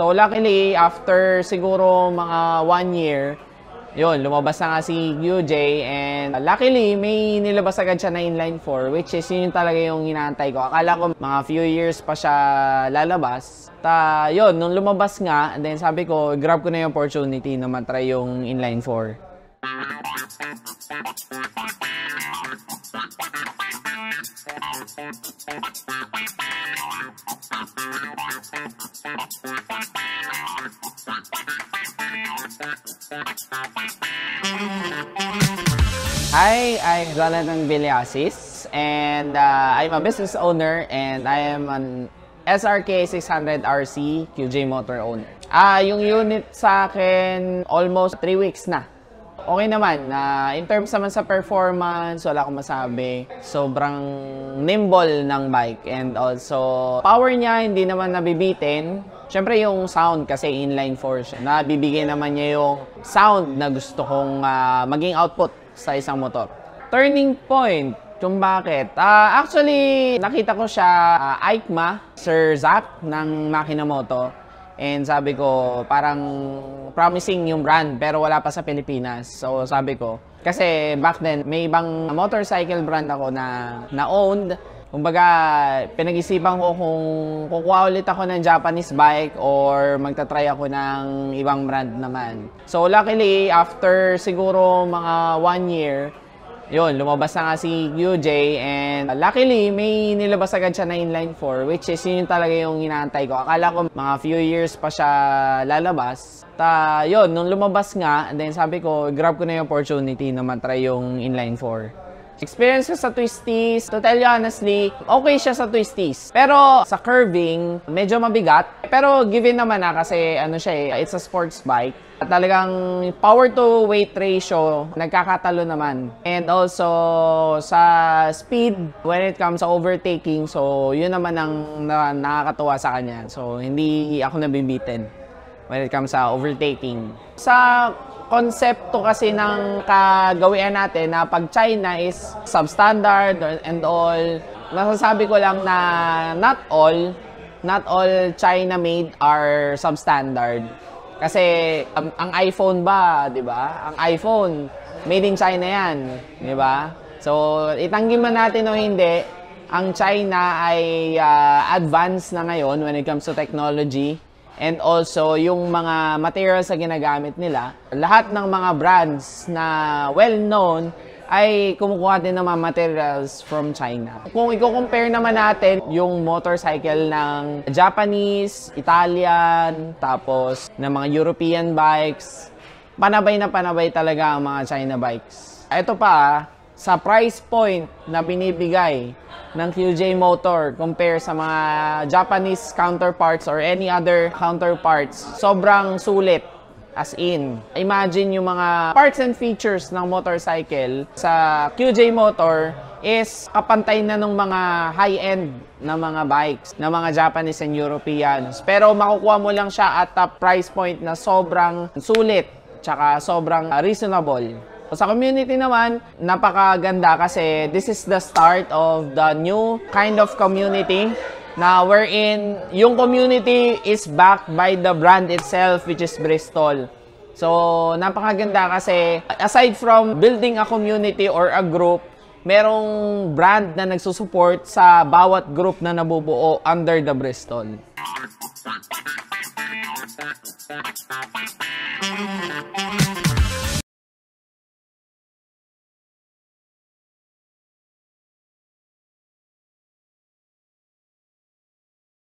So luckily, after siguro mga 1 year, yun, lumabas na nga si QJ, and luckily, may nilabas agad siya na inline 4, which is yun talaga yung inaantay ko. Akala ko mga few years pa siya lalabas. Yun, nung lumabas nga, and then sabi ko, grab ko na yung opportunity na matry yung inline 4. Hi, I'm Jonathan Villasis, and I'm a business owner, and I am an SRK 600 RC QJ motor owner. Yung unit sa akin, almost 3 weeks na. Okay naman. In terms naman sa performance, wala akong masabi. Sobrang nimble ng bike, and also power niya hindi naman nabibitin. Siyempre yung sound kasi inline 4 siya. Nabibigay naman niya yung sound na gusto kong maging output sa isang motor. Turning point kung bakit. Actually, nakita ko siya EICMA, Sir Zach ng Makinamoto. And sabi ko, parang promising yung brand pero wala pa sa Pilipinas. So sabi ko, kasi back then may ibang motorcycle brand ako na owned. Kumbaga, pinag-isipan ko kung kukuha ulit ako ng Japanese bike or magta-try ako ng ibang brand naman. So luckily, after siguro mga 1 year, yun, lumabas na nga si QJ, and luckily, may nilabas agad siya na inline 4, which is yun talaga yung inaantay ko. Akala ko mga few years pa siya lalabas. Yun, nung lumabas nga, and then sabi ko, grab ko na yung opportunity na matry yung inline 4. Experience ko sa twisties, to tell you honestly, okay siya sa twisties. Pero sa curving, medyo mabigat. Pero given naman kasi ano siya it's a sports bike. Talagang power to weight ratio, nagkakatalo naman. And also sa speed, when it comes sa overtaking, so yun naman ang nakakatuwa sa kanya. So hindi ako nabibitin when it comes sa overtaking. Sa konsepto kasi ng kagawian natin na pag China is substandard and all, masasabi ko lang na not all China made are substandard. Kasi ang iPhone ba, 'di ba? Ang iPhone made in China 'yan, 'di ba? So itanggi man natin o hindi, ang China ay advanced na ngayon when it comes to technology. And also, yung mga materials na ginagamit nila, lahat ng mga brands na well-known ay kumukuha din ng mga materials from China. Kung i-compare naman natin yung motorcycle ng Japanese, Italian, tapos ng mga European bikes, panabay na panabay talaga ang mga China bikes. Ito pa, sa price point na binibigay ng QJ Motor compare sa mga Japanese counterparts or any other counterparts, sobrang sulit. As in, imagine yung mga parts and features ng motorcycle sa QJ Motor is kapantay na ng mga high-end na mga bikes, na mga Japanese and Europeans. Pero makukuha mo lang siya at a price point na sobrang sulit, tsaka sobrang reasonable. Sa community naman, napakaganda kasi this is the start of the new kind of community na wherein yung community is backed by the brand itself, which is Bristol. So, napakaganda kasi aside from building a community or a group, merong brand na nagsusupport sa bawat group na nabubuo under the Bristol.